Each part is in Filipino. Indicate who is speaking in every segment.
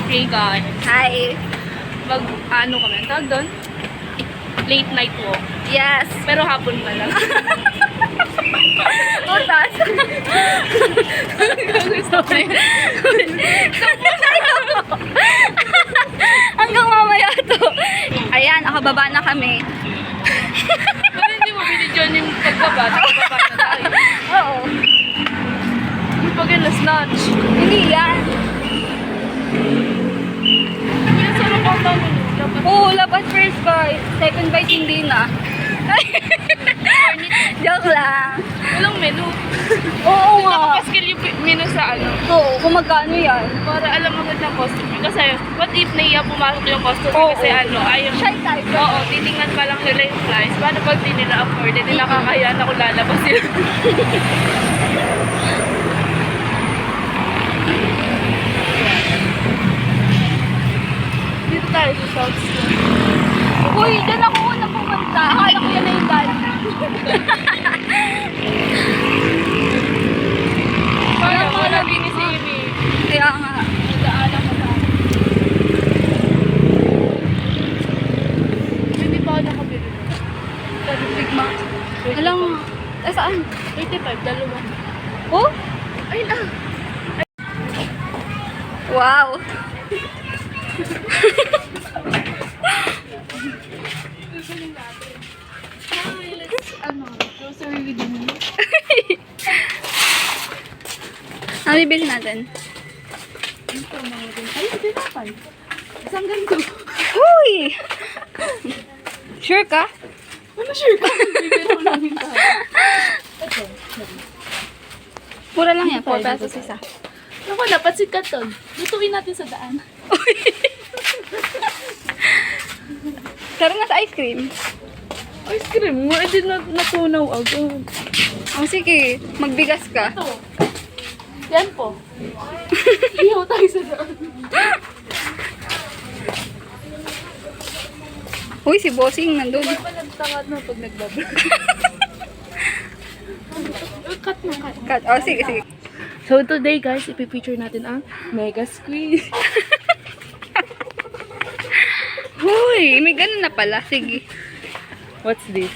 Speaker 1: Hey guys.
Speaker 2: Hi.
Speaker 1: Ano kami? Ang tawag doon? Late night walk.
Speaker 2: Yes.
Speaker 1: Pero hapon pa lang.
Speaker 2: Utas.
Speaker 1: Gusto ko yun.
Speaker 2: Hanggang mamaya to. Ayan, nakababa na kami.
Speaker 1: Pero hindi mo binidyon yung pagbaba. Pagbaba na tayo.
Speaker 2: Oo.
Speaker 1: Yung pag na-snatch.
Speaker 2: Hindi yan.
Speaker 1: Kaya sarap ang tanong.
Speaker 2: Oo, lapat first bite. Second bite hindi na. Joke lang.
Speaker 1: Walang menu.
Speaker 2: Oo nga.
Speaker 1: Nakapaskil yung menu sa ano.
Speaker 2: Oo, kung magkano yan.
Speaker 1: Para alam agad ng customer. Kasi what if naiya pumasok yung customer
Speaker 2: Oo.
Speaker 1: kasi ano, ayaw.
Speaker 2: Shy type.
Speaker 1: Oo, titingnan pa lang nila yung price. Paano pag di nila afford, hindi nakakaya na kung lalabas sila. Dito tayo sa South Street.
Speaker 2: Uy, dyan ako unang pumunta. Akala ko yan na yung dad.
Speaker 1: Parang wala din si Amy.
Speaker 2: Kaya nga.
Speaker 1: Nag-aalam ko na. Hindi pa ako nakabili.
Speaker 2: Big Mac. Alam, saan?
Speaker 1: 85, dalawa.
Speaker 2: Oh?
Speaker 1: Ay na!
Speaker 2: Wow.
Speaker 1: Grocery with me.
Speaker 2: Ano bibili natin?
Speaker 1: Ito, mga din. Ay, pinapan. Isang ganito.
Speaker 2: Uy! Sure ka?
Speaker 1: Ano sure ka? Bibili ko lang yung tayo. Ito.
Speaker 2: Mura lang yan, 4 pesos isa.
Speaker 1: Naku, napansin ka to. Lutuin natin sa daan.
Speaker 2: Tara na sa ice cream.
Speaker 1: Ice cream mo, hindi natunaw agad.
Speaker 2: Oh, sige, magbigas ka.
Speaker 1: Ito. Yan po. Ihaw tayo sa daan.
Speaker 2: Uy, si Bossing nandun.
Speaker 1: Hindi pa nagtangad na pag nagbablog. Cut mo, cut.
Speaker 2: Cut. Oh, sige, sige.
Speaker 1: So today guys, ipipicture natin ang Mega Squeeze.
Speaker 2: Uy, may ganun na pala. Sige.
Speaker 1: What's this?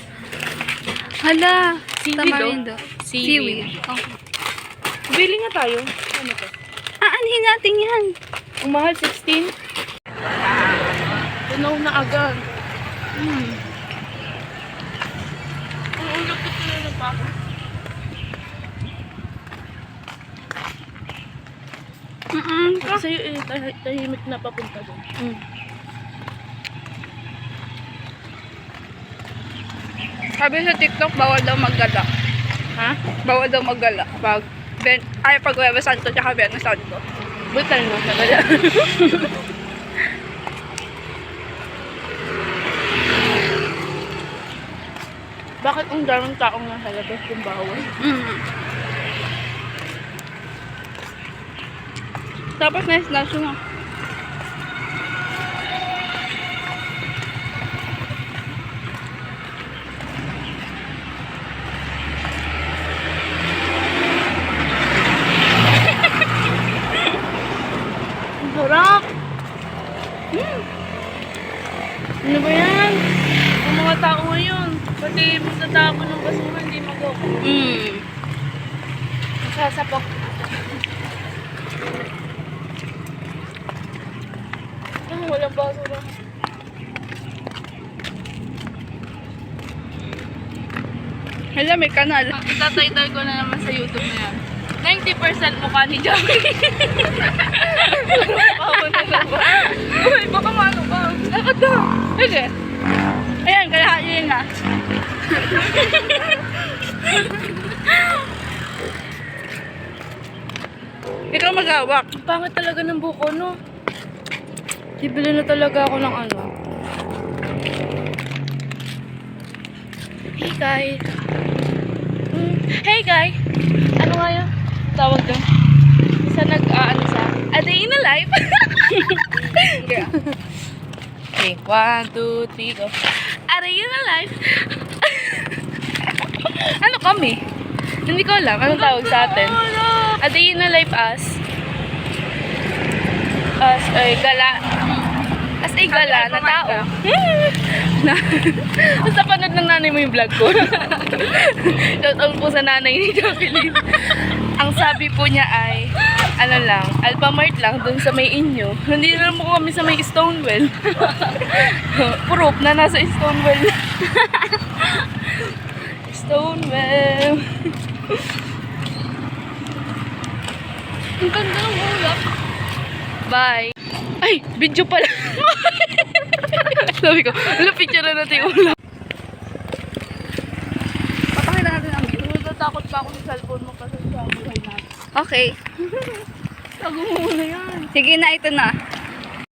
Speaker 2: Hala,
Speaker 1: Seaweed,
Speaker 2: tamarindo.
Speaker 1: Seaweed.
Speaker 2: Okay.
Speaker 1: Bili nga tayo. Ano to?
Speaker 2: Aanhin natin yan.
Speaker 1: Ang mahal, 16. Tunaw na agad. Ang ulog ko tunaw na pa ako. Kasi tahimik na papunta doon.
Speaker 2: Sabi sa TikTok, bawal daw maggala.
Speaker 1: Ha?
Speaker 2: Bawal daw maggala. Pag Huwebes Santo tsaka Biyernes Santo.
Speaker 1: Butal na sa kanya. Bakit ang daming taong nasa labas kung bawal?
Speaker 2: Tapos na-slash mo.
Speaker 1: Ang sarap! Ano ba yan? Ang mga tao ngayon, pati magtatapon ng basura, hindi mag-go. Masasapak. Walang basura.
Speaker 2: Hala, may kanal.
Speaker 1: Itataytay ko na naman sa YouTube na yan. 90% mukha ni Jackie.
Speaker 2: Uy, baka maano ka. Lakad na. Sige. Ayan, kalahati yun na. Ikaw maghawak.
Speaker 1: Ang pangit talaga ng buko, no? Bibili na talaga ako ng ano. Hey, guys. Hey, guys. Ano nga yun? Tawag doon? Sa nag-ano sa... A day in a life.
Speaker 2: Yeah.
Speaker 1: Okay, 1, 2, 3, go. A day in a life. Ano kami? Hindi ko alam. Anong tawag sa atin? A day in a life as... as a gala. As a gala na tao. Basta panood ng nanay mo yung vlog ko. Shoutout po sa nanay ni Jacqueline. Ang sabi po niya ay, ano lang, Alphamart lang, dun sa may inyo. Hindi na po kami sa may Stonewell. Proof na nasa Stonewell. Stonewell.
Speaker 2: Ang ganda ng ulap.
Speaker 1: Bye. Ay, video pala. Sabi ko, wala picture na natin yung ulam.
Speaker 2: Papakita natin ang view.
Speaker 1: Natatakot pa ako sa cellphone mo kasi sa buhay natin.
Speaker 2: Okay.
Speaker 1: Tago mo muna yan.
Speaker 2: Sige na, ito na.